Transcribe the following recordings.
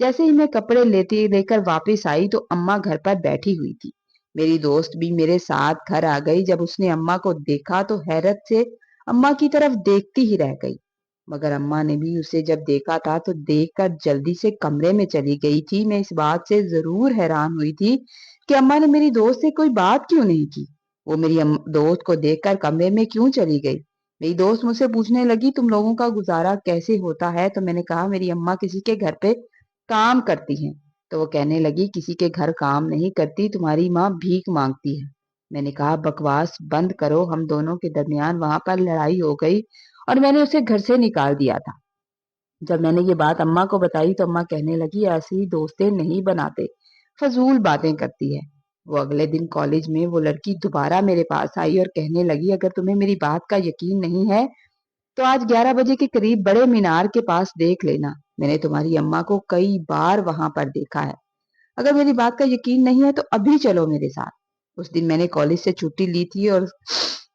جیسے ہی میں کپڑے لے کر واپس آئی تو اماں گھر پر بیٹھی ہوئی تھی۔ میری دوست بھی میرے ساتھ گھر آ گئی۔ جب اس نے اماں کو دیکھا تو حیرت سے اماں کی طرف دیکھتی ہی رہ گئی، مگر اماں نے بھی اسے جب دیکھا تھا تو دیکھ کر جلدی سے کمرے میں چلی گئی تھی۔ میں اس بات سے ضرور حیران ہوئی تھی کہ اماں نے میری دوست سے کوئی بات کیوں نہیں کی، وہ میری دوست کو دیکھ کر کمرے میں کیوں چلی گئی۔ میری دوست مجھ سے پوچھنے لگی تم لوگوں کا گزارا کیسے ہوتا ہے، تو میں نے کہا میری اماں کسی کے گھر پہ کام کرتی ہیں۔ تو وہ کہنے لگی کسی کے گھر کام نہیں کرتی، تمہاری ماں بھیک مانگتی ہے۔ میں نے کہا بکواس بند کرو، ہم دونوں کے درمیان وہاں پر لڑائی ہو گئی اور میں نے اسے گھر سے نکال دیا تھا۔ جب میں نے یہ بات اماں کو بتائی تو اماں کہنے لگی ایسی دوستیں نہیں بناتے، فضول باتیں کرتی ہے۔ وہ اگلے دن کالج میں وہ لڑکی دوبارہ میرے پاس آئی اور کہنے لگی اگر تمہیں میری بات کا یقین نہیں ہے تو آج 11 بجے کے قریب بڑے مینار کے پاس دیکھ لینا، میں نے تمہاری اماں کو کئی بار وہاں پر دیکھا ہے۔ اگر میری بات کا یقین نہیں ہے تو ابھی چلو میرے ساتھ۔ اس دن میں نے کالج سے چھٹی لی تھی اور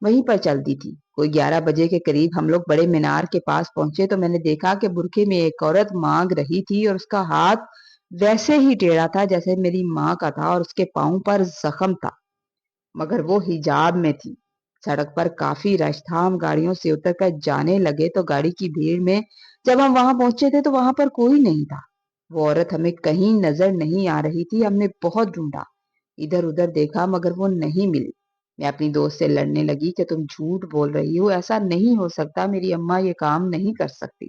وہیں پر چلتی تھی۔ کوئی 11 بجے کے قریب ہم لوگ بڑے مینار کے پاس پہنچے تو میں نے دیکھا کہ برقعے میں ایک عورت مانگ رہی تھی اور اس کا ہاتھ ویسے ہی ٹیڑھا تھا جیسے میری ماں کا تھا اور اس کے پاؤں پر زخم تھا، مگر وہ حجاب میں تھی۔ سڑک پر کافی رش تھا، ہم گاڑیوں سے اتر کر جانے لگے تو گاڑی کی بھیڑ میں جب ہم وہاں پہنچے تھے تو وہاں پر کوئی نہیں تھا۔ وہ عورت ہمیں کہیں نظر نہیں آ رہی تھی، ہم نے بہت ڈھونڈا، ادھر ادھر دیکھا مگر وہ نہیں ملی۔ میں اپنی دوست سے لڑنے لگی کہ تم جھوٹ بول رہی ہو، ایسا نہیں ہو سکتا، میری اماں یہ کام نہیں کر سکتی۔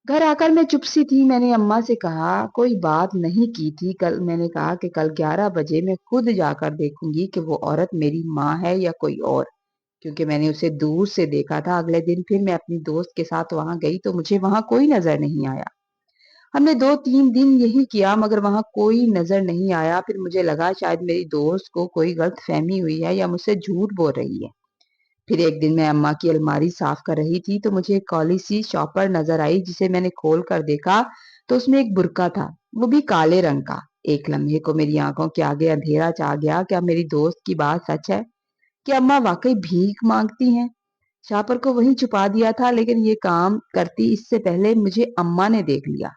گھر آ کر میں چپ سی تھی۔ میں نے اماں سے کہا کوئی بات نہیں کی تھی، میں نے کہا کہ کل 11 بجے میں خود جا کر دیکھوں گی کہ وہ عورت میری ماں ہے یا کوئی اور، کیونکہ میں نے اسے دور سے دیکھا تھا۔ اگلے دن پھر میں اپنی دوست کے ساتھ وہاں گئی تو مجھے وہاں کوئی نظر نہیں آیا۔ ہم نے 2-3 دن یہی کیا مگر وہاں کوئی نظر نہیں آیا۔ پھر مجھے لگا شاید میری دوست کو کوئی غلط فہمی ہوئی ہے یا مجھ سے جھوٹ بول رہی ہے۔ پھر ایک دن میں اماں کی الماری صاف کر رہی تھی تو مجھے ایک کالی سی شاپر نظر آئی جسے میں نے کھول کر دیکھا تو اس میں ایک برقع تھا، وہ بھی کالے رنگ کا۔ ایک لمحے کو میری آنکھوں کے آگے اندھیرا چھا گیا، کیا میری دوست کی بات سچ ہے؟ کہ اماں واقعی بھیک مانگتی ہیں؟ شاپر کو وہیں چھپا دیا تھا لیکن یہ کام کرتی اس سے پہلے مجھے اماں نے دیکھ لیا۔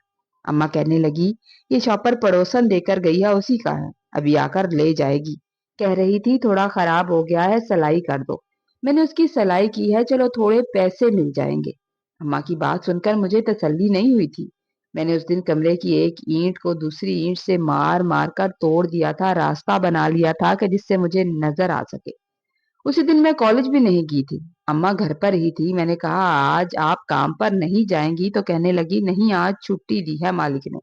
اماں کہنے لگی یہ شاپر پڑوسن دے کر گئی ہے، اسی کا ہے، ابھی آ کر لے جائے گی۔ کہہ رہی تھی تھوڑا خراب ہو گیا ہے، سلائی کر دو۔ میں نے اس کی سلائی کی ہے، چلو تھوڑے پیسے مل جائیں گے۔ اماں کی بات سن کر مجھے تسلی نہیں ہوئی تھی۔ میں نے اس دن کمرے کی ایک اینٹ کو دوسری اینٹ سے مار مار کر توڑ دیا تھا، راستہ بنا لیا تھا کہ جس سے مجھے نظر آ سکے۔ اسی دن میں کالج بھی نہیں کی تھی، اماں گھر پر ہی تھی۔ میں نے کہا آج آپ کام پر نہیں جائیں گی تو کہنے لگی نہیں آج چھٹی دی ہے مالک نے۔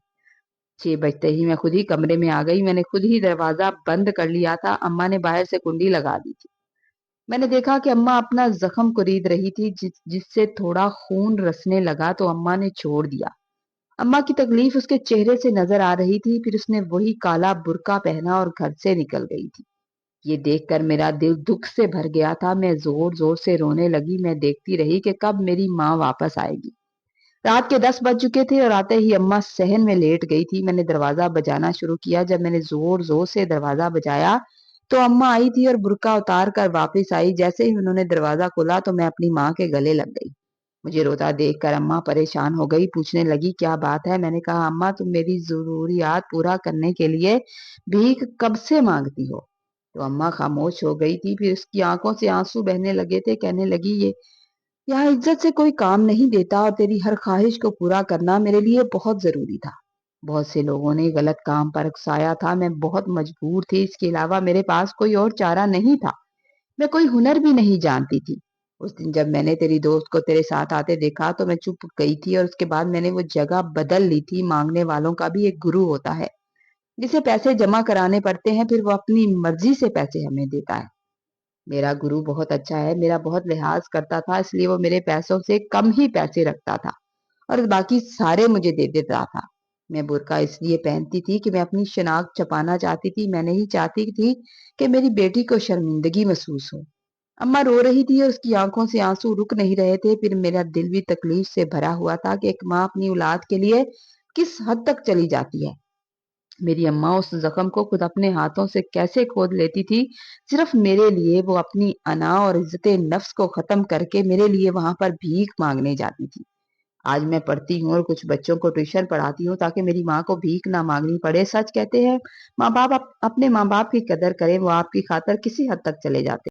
6 بجتے ہی میں خود ہی کمرے میں آ گئی، میں نے خود ہی دروازہ بند کر لیا تھا، اماں نے باہر سے کنڈی لگا دی تھی۔ میں نے دیکھا کہ اماں اپنا زخم کرید رہی تھی جس سے تھوڑا خون رسنے لگا تو اماں نے چھوڑ دیا۔ اماں کی تکلیف اس کے چہرے سے نظر آ رہی تھی۔ پھر اس نے وہی کالا برقع پہنا اور گھر سے نکل گئی تھی۔ یہ دیکھ کر میرا دل دکھ سے بھر گیا تھا، میں زور زور سے رونے لگی۔ میں دیکھتی رہی کہ کب میری ماں واپس آئے گی۔ رات کے 10 بج چکے تھے اور آتے ہی اماں صحن میں لیٹ گئی تھی۔ میں نے دروازہ بجانا شروع کیا۔ جب میں نے زور زور سے دروازہ بجایا تو اماں آئی تھی اور برقع اتار کر واپس آئی۔ جیسے ہی انہوں نے دروازہ کھولا تو میں اپنی ماں کے گلے لگ گئی۔ مجھے روتا دیکھ کر اماں پریشان ہو گئی، پوچھنے لگی کیا بات ہے؟ میں نے کہا اماں تم میری ضروریات پورا کرنے کے لیے بھیک کب سے مانگتی ہو؟ تو اماں خاموش ہو گئی تھی، پھر اس کی آنکھوں سے آنسو بہنے لگے تھے۔ کہنے لگی یہ یہاں عزت سے کوئی کام نہیں دیتا اور تیری ہر خواہش کو پورا کرنا میرے لیے بہت ضروری تھا۔ بہت سے لوگوں نے غلط کام پر اکسایا تھا، میں بہت مجبور تھی، اس کے علاوہ میرے پاس کوئی اور چارہ نہیں تھا، میں کوئی ہنر بھی نہیں جانتی تھی۔ اس دن جب میں نے تیری دوست کو تیرے ساتھ آتے دیکھا تو میں چپ گئی تھی اور اس کے بعد میں نے وہ جگہ بدل لی تھی۔ مانگنے والوں کا بھی ایک گرو ہوتا ہے جسے پیسے جمع کرانے پڑتے ہیں، پھر وہ اپنی مرضی سے پیسے ہمیں دیتا ہے۔ میرا گرو بہت اچھا ہے، میرا بہت لحاظ کرتا تھا، اس لیے وہ میرے پیسوں سے کم ہی پیسے رکھتا تھا اور باقی سارے مجھے دے دیتا تھا۔ میں برقع اس لیے پہنتی تھی کہ میں اپنی شناخت چھپانا چاہتی تھی، میں نہیں چاہتی تھی کہ میری بیٹی کو شرمندگی محسوس ہو۔ اماں رو رہی تھی اور اس کی آنکھوں سے آنسو رک نہیں رہے تھے۔ پھر میرا دل بھی تکلیف سے بھرا ہوا تھا کہ ایک ماں اپنی اولاد کے لیے کس حد تک چلی جاتی ہے۔ میری اماں اس زخم کو خود اپنے ہاتھوں سے کیسے کھود لیتی تھی، صرف میرے لیے۔ وہ اپنی انا اور عزت نفس کو ختم کر کے میرے لیے وہاں پر بھیک مانگنے جاتی تھی۔ آج میں پڑھتی ہوں اور کچھ بچوں کو ٹیوشن پڑھاتی ہوں تاکہ میری ماں کو بھیک نہ مانگنی پڑے۔ سچ کہتے ہیں ماں باپ، اپنے ماں باپ کی قدر کریں، وہ آپ کی خاطر کسی حد تک چلے جاتے ہیں۔